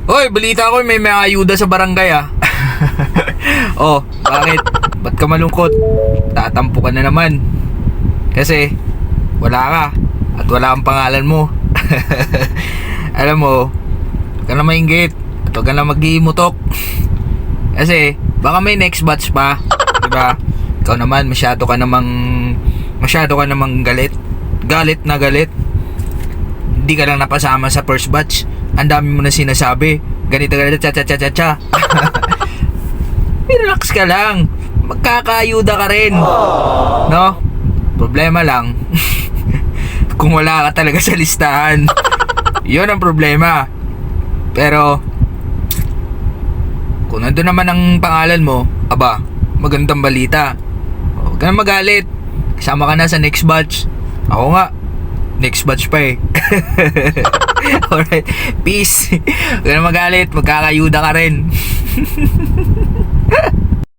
Hoy, balita ko may ayuda sa barangay ah. Oh, bakit? Ba't ka malungkot? Tatampo ka na naman. Kasi, wala ka. At wala ang pangalan mo. Alam mo, huwag ka na mainggit. At huwag ka na mag-iimutok. Kasi, baka may next batch pa. Diba? Ikaw naman, masyado ka namang galit. Galit na galit. Hindi ka lang napasama sa first batch. Ang dami mo na sinasabi. Ganito, cha. Relax ka lang. Magkakaayuda ka rin. No? Problema lang. Kung wala ka talaga sa listahan. Yun ang problema. Pero, kung nandun naman ang pangalan mo, aba, magandang balita. Huwag ka na magalit. Kasama ka na sa next batch. Ako nga, next batch pa eh. Alright, peace. Huwag ka na magalit, magkakayuda ka rin.